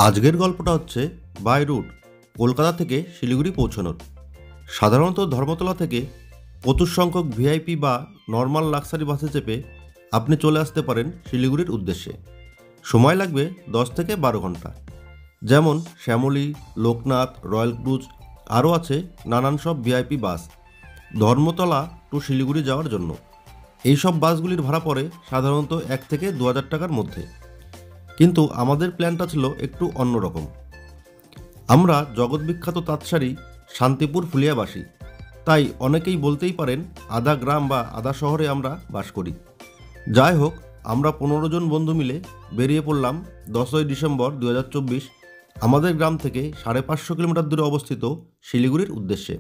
আজকের গল্পটা হচ্ছে বাই রুট কলকাতা থেকে শিলিগুড়ি পৌঁছানোর। সাধারণত ধর্মতলা থেকে প্রচুর সংখ্যক ভিআইপি বা নর্মাল লাক্সারি বাসে চেপে আপনি চলে আসতে পারেন শিলিগুড়ির উদ্দেশ্যে। সময় লাগবে 10 থেকে 12 ঘন্টা। যেমন শ্যামলী, লোকনাথ, রয়্যাল ক্রুজ, আরও আছে নানান সব ভিআইপি বাস ধর্মতলা টু শিলিগুড়ি যাওয়ার জন্য। এই সব বাসগুলির ভাড়া পড়ে সাধারণত 1 থেকে 2000 টাকার মধ্যে। কিন্তু আমাদের প্ল্যানটা ছিল একটু অন্যরকম। আমরা জগৎবিখ্যাত তাঁতশাড়ি শান্তিপুর ফুলিয়াবাসী, তাই অনেকেই বলতেই পারেন আধা গ্রাম বা আধা শহরে আমরা বাস করি। যাই হোক, আমরা 15 জন বন্ধু মিলে বেরিয়ে পড়লাম 10ই ডিসেম্বর 2024 আমাদের গ্রাম থেকে 550 কিলোমিটার দূরে অবস্থিত শিলিগুড়ির উদ্দেশ্যে।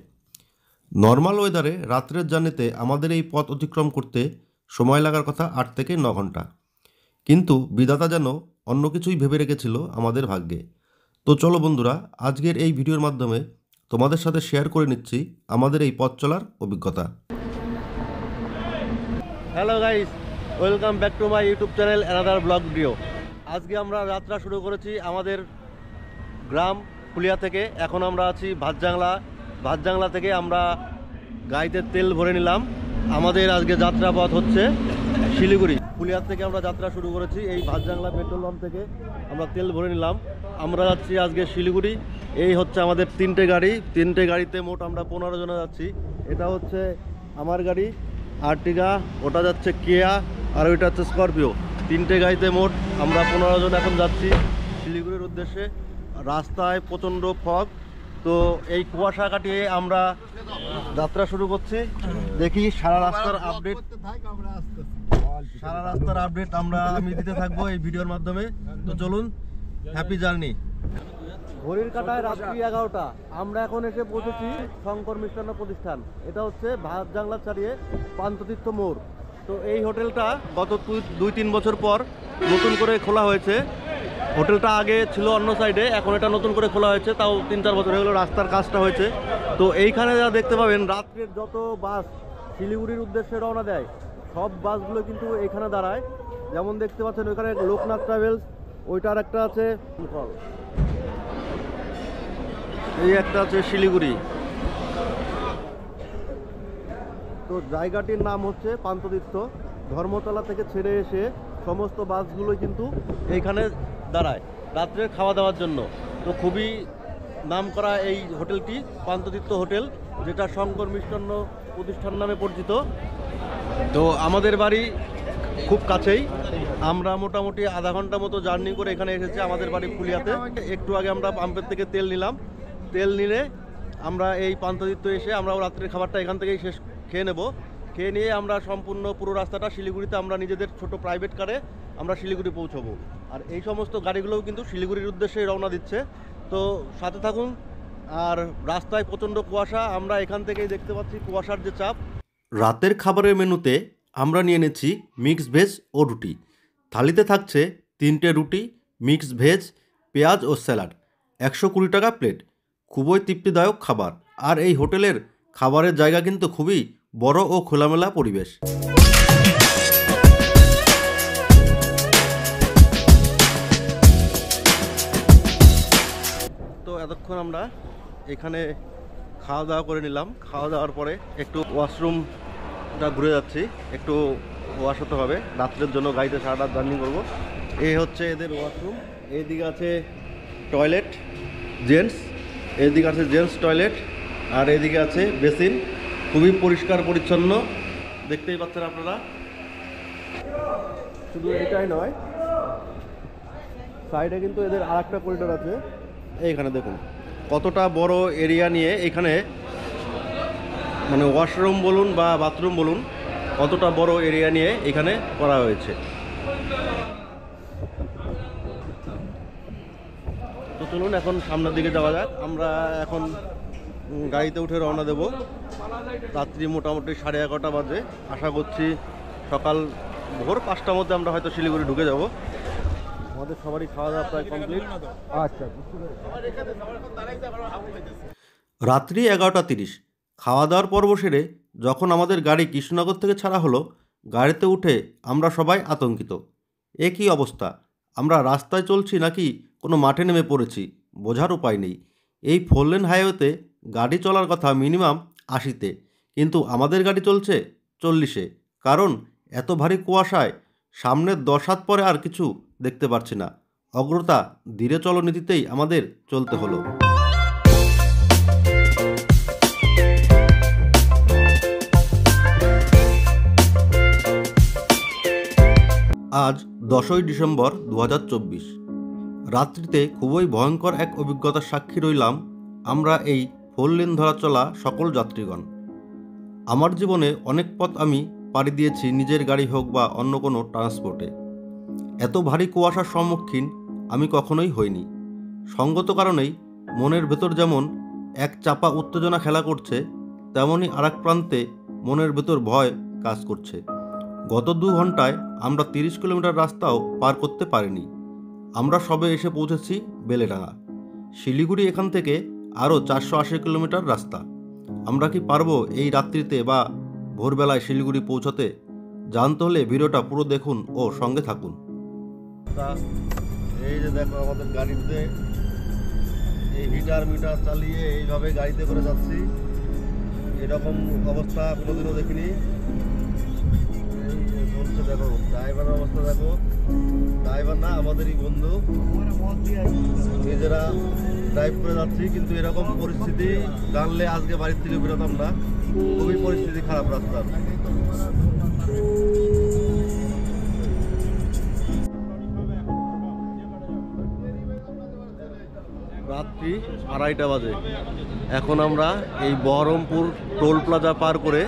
নর্মাল ওয়েদারে রাত্রের জার্নিতে আমাদের এই পথ অতিক্রম করতে সময় লাগার কথা 8 থেকে 9 ঘন্টা। কিন্তু বিধাতা যেন অন্য কিছুই ভেবে রেখেছিল আমাদের ভাগ্যে। তো চলো বন্ধুরা, আজকের এই ভিডিওর মাধ্যমে তোমাদের সাথে শেয়ার করে নিচ্ছি আমাদের এই পথ চলার অভিজ্ঞতা। Hello guys, welcome back to my YouTube channel another blog video. আজকে আমরা যাত্রা শুরু করেছি আমাদের গ্রাম ফুলিয়া থেকে। এখন আমরা আছি ভাতজাংলা থেকে আমরা গাড়িতে তেল ভরে নিলাম। আমাদের আজকে যাত্রা পথ হচ্ছে শিলিগুড়ি। ফুলিয়া থেকে আমরা যাত্রা শুরু করেছি, এই ভাতজাংলা পেট্রোল পাম্প থেকে আমরা তেল ভরে নিলাম। আমরা যাচ্ছি আজকে শিলিগুড়ি। এই হচ্ছে আমাদের তিনটে গাড়িতে মোট আমরা 15 জনে যাচ্ছি। এটা হচ্ছে আমার গাড়ি আর্টিগা, ওটা যাচ্ছে কেয়া, আর ওইটা হচ্ছে স্করপিও। তিনটে গাড়িতে মোট আমরা 15 জন এখন যাচ্ছি শিলিগুড়ির উদ্দেশ্যে। রাস্তায় প্রচণ্ড ফগ, তো এই কুয়াশা কাটিয়ে আমরা যাত্রা শুরু করছি। দেখি সারা রাস্তার আপডেট আমি দিতে থাকবো এই ভিডিওর মাধ্যমে। তো চলুন, হ্যাপি জার্নি। ঘড়ির কাঁটায় রাত্রি 11টা। আমরা এখন এসে পৌঁছেছি শঙ্কর মিষ্টান্ন প্রতিষ্ঠান। এটা হচ্ছে ভাতজাংলা ছাড়িয়ে পান্থতীর্থ মোড়। তো এই হোটেলটা গত 2-3 বছর পর নতুন করে খোলা হয়েছে। হোটেলটা আগে ছিল অন্য সাইডে, এখন এটা নতুন করে খোলা হয়েছে, তাও 3-4 বছর হয়ে গেলো রাস্তার কাজটা হয়েছে। তো এইখানে যা দেখতে পাবেন, রাত্রের যত বাস শিলিগুড়ির উদ্দেশ্যে রওনা দেয় সব বাসগুলো কিন্তু এখানে দাঁড়ায়। যেমন দেখতে পাচ্ছেন ওইখানে লোকনাথ ট্রাভেলস, ওইটার একটা আছে, এই একটা আছে শিলিগুড়ি। তো জায়গাটির নাম হচ্ছে পান্থতীর্থ। ধর্মতলা থেকে ছেড়ে এসে সমস্ত বাসগুলো কিন্তু এইখানে দাঁড়ায় রাত্রে খাওয়া দাওয়ার জন্য। তো খুবই নাম করা এই হোটেলটি পান্থতীর্থ হোটেল, যেটা শঙ্কর মিষ্টান্ন প্রতিষ্ঠান নামে পরিচিত। তো আমাদের বাড়ি খুব কাছেই, আমরা মোটামুটি আধা ঘন্টা মতো জার্নি করে এখানে এসেছি আমাদের বাড়ি ফুলিয়াতে। একটু আগে আমরা পাম্পের থেকে তেল নিলাম। তেল নিলে আমরা এই পান্থতীর্থ এসে আমরা রাত্রের খাবারটা এখান থেকেই খেয়ে নিয়ে আমরা সম্পূর্ণ পুরো রাস্তাটা শিলিগুড়িতে আমরা নিজেদের ছোট প্রাইভেট কারে আমরা শিলিগুড়ি পৌঁছবো। আর এই সমস্ত গাড়িগুলোও কিন্তু শিলিগুড়ির উদ্দেশ্যে রওনা দিচ্ছে। তো সাথে থাকুন। আর রাস্তায় প্রচণ্ড কুয়াশা, আমরা এখান থেকেই দেখতে পাচ্ছি কুয়াশার যে চাপ। রাতের খাবারের মেনুতে আমরা নিয়ে নিচ্ছি মিক্সড ভেজ ও রুটি। থালিতে থাকছে 3টে রুটি, মিক্সড ভেজ, পেঁয়াজ ও স্যালাড। 120 টাকা প্লেট। খুবই তৃপ্তিদায়ক খাবার। আর এই হোটেলের খাবারের জায়গা কিন্তু খুবই বড় ও খোলামেলা পরিবেশ। তো এতক্ষণ আমরা এখানে খাওয়া দাওয়া করে নিলাম। খাওয়া দাওয়ার পরে একটু ওয়াশরুমটা ঘুরে যাচ্ছি, একটু ওয়াশ হতে হবে। রাত্রের জন্য গাড়িতে সারা রাত জার্নি করবো। এই হচ্ছে এদের ওয়াশরুম। এইদিকে আছে টয়লেট জেন্টস, এইদিকে আছে জেন্টস টয়লেট, আর এইদিকে আছে বেসিন। খুবই পরিষ্কার পরিচ্ছন্ন, দেখতেই পাচ্ছেন আপনারা। শুধু এটাই নয়, সাইডে কিন্তু এদের আর একটা করিডোর আছে। এইখানে দেখুন কতটা বড় এরিয়া নিয়ে এখানে, মানে ওয়াশরুম বলুন বা বাথরুম বলুন, কতটা বড় এরিয়া নিয়ে এখানে করা হয়েছে। তো চলুন এখন সামনের দিকে যাওয়া যাক। আমরা এখন গাড়িতে উঠে রওনা দেব। রাত্রি মোটামুটি 11:30 বাজে। আশা করছি সকাল ভোর 5টার মধ্যে আমরা হয়তো শিলিগুড়ি ঢুকে যাব। আমাদের সবারই খাওয়া দাওয়া প্রায় কমপ্লিট। আচ্ছা, রাত্রি 11:30 খাওয়া দাওয়ার পর্ব সেরে যখন আমাদের গাড়ি কৃষ্ণনগর থেকে ছাড়া হলো, গাড়িতে উঠে আমরা সবাই আতঙ্কিত। এ কী অবস্থা? আমরা রাস্তায় চলছি নাকি কোনো মাঠে নেমে পড়েছি বোঝার উপায় নেই। এই 4 লেন হাইওয়েতে গাড়ি চলার কথা মিনিমাম 80-তে, কিন্তু আমাদের গাড়ি চলছে 40-এ। কারণ এত ভারী কুয়াশায় সামনের 10 হাত পরে আর কিছু দেখতে পারছি না। অগ্রতা ধীরে চলো নীতিতেই আমাদের চলতে হলো। আজ 10ই ডিসেম্বর 2024। রাত্রিতে খুবই ভয়ঙ্কর এক অভিজ্ঞতার সাক্ষী রইলাম আমরা এই 4 লেন ধরা চলা সকল যাত্রীগণ। আমার জীবনে অনেক পথ আমি পাড়ি দিয়েছি নিজের গাড়ি হোক বা অন্য কোনো ট্রান্সপোর্টে। এত ভারী কুয়াশার সম্মুখীন আমি কখনোই হইনি। সঙ্গত কারণেই মনের ভেতর যেমন এক চাপা উত্তেজনা খেলা করছে, তেমনই আরেক প্রান্তে মনের ভেতর ভয় কাজ করছে। গত 2 ঘন্টায় আমরা 30 কিলোমিটার রাস্তাও পার করতে পারিনি। আমরা সবে এসে পৌঁছেছি বেলেডাঙ্গা। শিলিগুড়ি এখান থেকে আরও 480 কিলোমিটার রাস্তা। আমরা কি পারবো এই রাত্রিতে বা ভোরবেলায় শিলিগুড়ি পৌঁছতে? জানতে হলে ভিডিওটা পুরো দেখুন ও সঙ্গে থাকুন। এই যে দেখো আমাদের গাড়িতে এই হিটার মিটার চালিয়ে এইভাবে গাড়িতে করে যাচ্ছি। এরকম অবস্থা কোনোদিনও দেখিনি। এই যে চলছে দেখো, ড্রাইভারের অবস্থা দেখো। ড্রাইভার না, আমাদেরই বন্ধু, নিজেরা ড্রাইভ করে যাচ্ছি। কিন্তু এরকম পরিস্থিতি জানলে আজকে বাড়ির থেকে বেরোতাম না। খুবই পরিস্থিতি খারাপ রাস্তার। রাত্রি 2:30 বাজে। এখন আমরা এই বহরমপুর টোল প্লাজা পার করে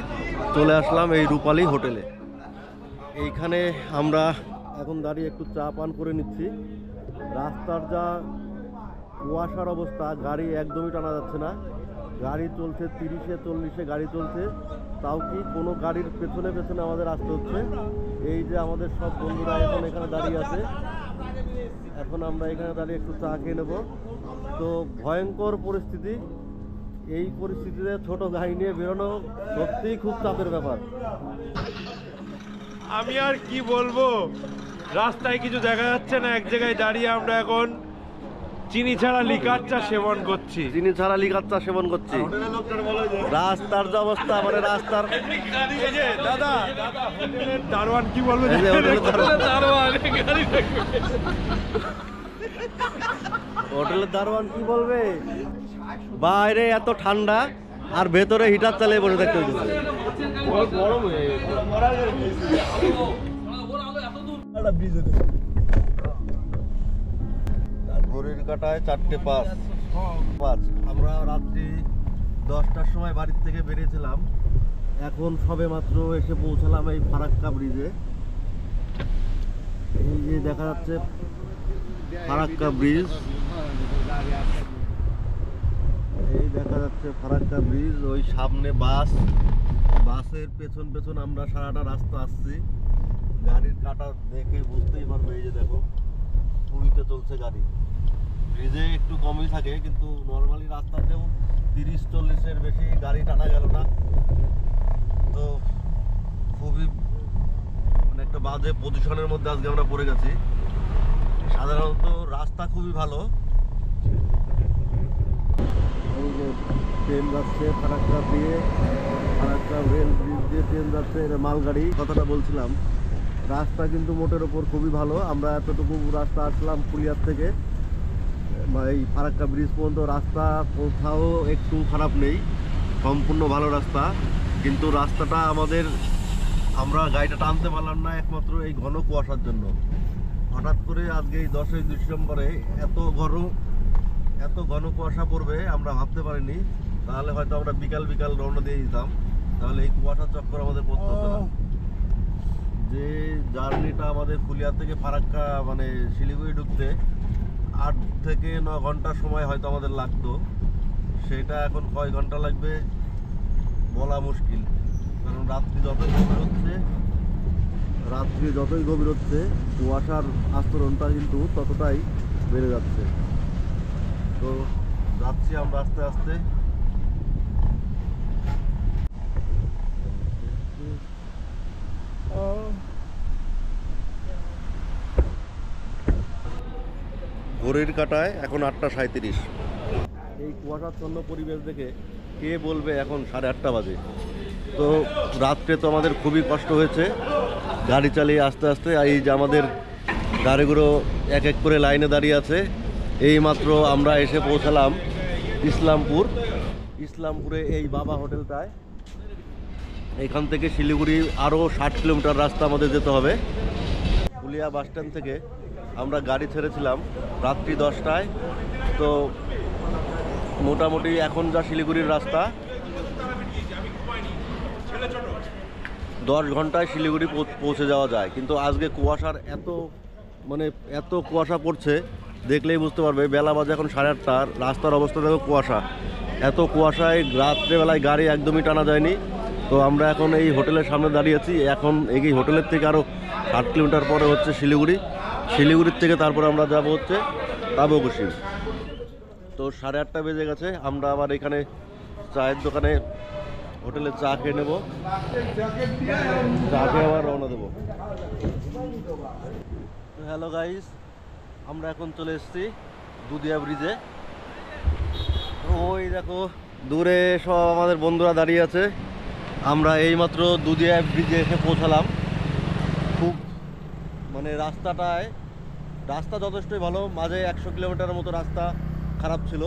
চলে আসলাম এই রূপালী হোটেলে। এইখানে আমরা এখন দাঁড়িয়ে একটু চা পান করে নিচ্ছি। রাস্তার যা কুয়াশার অবস্থা, গাড়ি একদমই টানা যাচ্ছে না। গাড়ি চলছে 30-এ 40-এ গাড়ি চলছে, তাও কি কোনো গাড়ির পেছনে পেছনে আমাদের আসতে হচ্ছে। এই যে আমাদের সব বন্ধুরা এখন এখানে দাঁড়িয়ে আছে। এখন আমরা এখানে দাঁড়িয়ে একটু চা খেয়ে নেব। তো ভয়ঙ্কর পরিস্থিতি। এই পরিস্থিতিতে ছোট গাড়ি নিয়ে বেরোনো সত্যিই খুব চাপের ব্যাপার। আমি আর কি বলবো, রাস্তায় কিছু দেখা যাচ্ছে না। এক জায়গায় দাঁড়িয়ে আমরা এখন চিনি ছাড়া লিকার চা সেবন করছি। চিনি ছাড়া লিকার চা সেবন করছি। রাস্তার যে অবস্থা, মানে রাস্তার এই যে দাদা হোটেলের দারোয়ান কি বলবে? এই যে হোটেলের হোটেলের দারোয়ান কি বলবে? বাইরে এত ঠান্ডা আর ভেতরে হিটার চালিয়ে বসে থাকতে হচ্ছে। ঘড়ির কাঁটায় 4:05। আমরা রাত্রি 10টার সময় বাড়ির থেকে বেরিয়েছিলাম। এখন সবে মাত্র এসে পৌঁছালাম এই ফারাক্কা ব্রিজে। এই যে দেখা যাচ্ছে ফারাক্কা ব্রিজ। এই দেখা যাচ্ছে ফারাক্কা ব্রিজ। ওই সামনে বাসের পেছন পেছন আমরা সারাটা রাস্তা আসছি। গাড়ির কাঁটা দেখে বুঝতেই পারবে। এই যে দেখো, পুরীতে চলছে গাড়ি। ব্রিজে একটু কমই থাকে, কিন্তু নর্মালি রাস্তাতেও 30-40-এর বেশি গাড়ি টানা গেল না। তো খুবই মানে একটা বাজে পজিশনের মধ্যে আজকে আমরা পড়ে গেছি। সাধারণত রাস্তা খুবই ভালো। এই যে ট্রেন যাচ্ছে ফারাক্কা দিয়ে, ফারাক্কা রেল ব্রিজ দিয়ে ট্রেন যাচ্ছে। এটা মালগাড়ি। কথাটা বলছিলাম, রাস্তা কিন্তু মোটের ওপর খুবই ভালো। আমরা এতটুকু রাস্তা আসলাম পুলিয়ার থেকে এই ফারাক্কা ব্রিজ পর্যন্ত, রাস্তা কোথাও একটু খারাপ নেই, সম্পূর্ণ ভালো রাস্তা। কিন্তু রাস্তাটা আমরা গাড়িটা টানতে পারলাম না একমাত্র এই ঘন কুয়াশার জন্য। হঠাৎ করে আজকে এই 10ই ডিসেম্বরে এত ঘন কুয়াশা পড়বে আমরা ভাবতে পারিনি। তাহলে হয়তো আমরা বিকাল রওনা দিয়ে দিতাম, তাহলে এই কুয়াশার চক্কর আমাদের পড়তে হতো না। যে জার্নিটা আমাদের ফুলিয়া থেকে ফারাক্কা মানে শিলিগুড়ি ঢুকতে 8 থেকে 9 ঘন্টা সময় হয়তো আমাদের লাগতো, সেটা এখন কয় ঘন্টা লাগবে বলা মুশকিল। কারণ রাত্রি যতই গভীর হচ্ছে কুয়াশার আস্তরণটা কিন্তু ততটাই বেড়ে যাচ্ছে। তো যাচ্ছি আমরা আস্তে আস্তে। ঘড়ির কাঁটায় এখন 8:37। এই কুয়াশাচ্ছন্ন পরিবেশ দেখে কে বলবে এখন 8:30 বাজে। তো রাত্রে তো আমাদের খুবই কষ্ট হয়েছে গাড়ি চালিয়ে আস্তে আস্তে। আর এই যে আমাদের গাড়িগুলো এক এক করে লাইনে দাঁড়িয়ে আছে। এইমাত্র আমরা এসে পৌঁছালাম ইসলামপুরে এই বাবা হোটেলটায়। এখান থেকে শিলিগুড়ি আরও 60 কিলোমিটার রাস্তা আমাদের যেতে হবে। পুলিয়া বাস স্ট্যান্ড থেকে আমরা গাড়ি ছেড়েছিলাম রাত্রি 10টায়। তো মোটামুটি এখন যা শিলিগুড়ির রাস্তা 10 ঘন্টায় শিলিগুড়ি পৌঁছে যাওয়া যায়। কিন্তু আজকে কুয়াশার এত কুয়াশা পড়ছে, দেখলেই বুঝতে পারবে। বেলা বাজে এখন 8:30, রাস্তার অবস্থা দেখো কুয়াশা। এত কুয়াশায় রাত্রেবেলায় গাড়ি একদমই টানা যায়নি। তো আমরা এখন এই হোটেলের সামনে দাঁড়িয়েছি। এখন এই হোটেলের থেকে আরও 8 কিলোমিটার পরে হচ্ছে শিলিগুড়ির থেকে তারপরে আমরা যাব হচ্ছে তাবকুশি। তো 8:30 বেজে গেছে। আমরা আবার এখানে চায়ের দোকানে হোটেলে চা খেয়ে নেবো, চা খেয়ে আবার রওনা দেবো। হ্যালো গাইস, আমরা এখন চলে এসেছি দুধিয়া ব্রিজে। ওই দেখো দূরে সব আমাদের বন্ধুরা দাঁড়িয়ে আছে। আমরা এইমাত্র দুধিয়া ব্রিজে এসে পৌঁছালাম। খুব রাস্তা যথেষ্টই ভালো। মাঝে 100 কিলোমিটারের মতো রাস্তা খারাপ ছিল,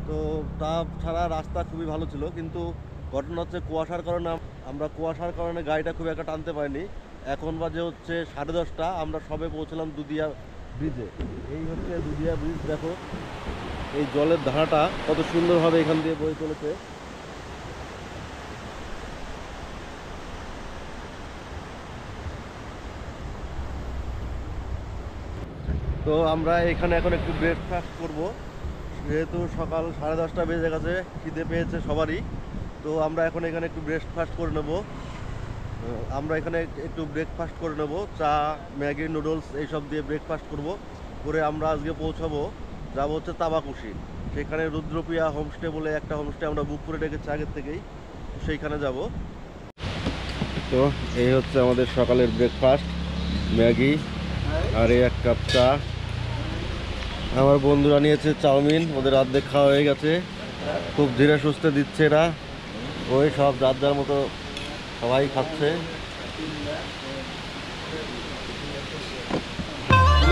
তো তাছাড়া রাস্তা খুবই ভালো ছিল। কিন্তু ঘটনা হচ্ছে কুয়াশার কারণে গাড়িটা খুব একটা টানতে পারিনি। এখন বাজে হচ্ছে 10:30। আমরা সবে পৌঁছলাম দুধিয়া ব্রিজে। এই হচ্ছে দুধিয়া ব্রিজ। দেখো এই জলের ধারাটা কত সুন্দরভাবে এখান দিয়ে বয়ে চলেছে। তো আমরা এখানে এখন একটু ব্রেকফাস্ট করব, যেহেতু সকাল 10:30 বেজে গেছে, খিদে পেয়েছে সবারই। তো আমরা এখন এখানে একটু ব্রেকফাস্ট করে নেব। চা, ম্যাগি, নুডলস এইসব দিয়ে ব্রেকফাস্ট করে আমরা আজকে যাবো হচ্ছে তাবাকুশি। সেখানে রুদ্রপ্রিয়া হোমস্টে বলে একটা হোমস্টে আমরা বুক করে রেখেছি আগের থেকেই, সেইখানে যাব। তো এই হচ্ছে আমাদের সকালের ব্রেকফাস্ট, ম্যাগি আর এই 1 কাপ চা। আমার বন্ধুরা নিয়েছে চাউমিন, ওদের অর্ধেক খাওয়া হয়ে গেছে। খুব ধীরে সুস্থে দিচ্ছে এরা, ওই সব যার মতো সবাই খাচ্ছে।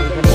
এখানে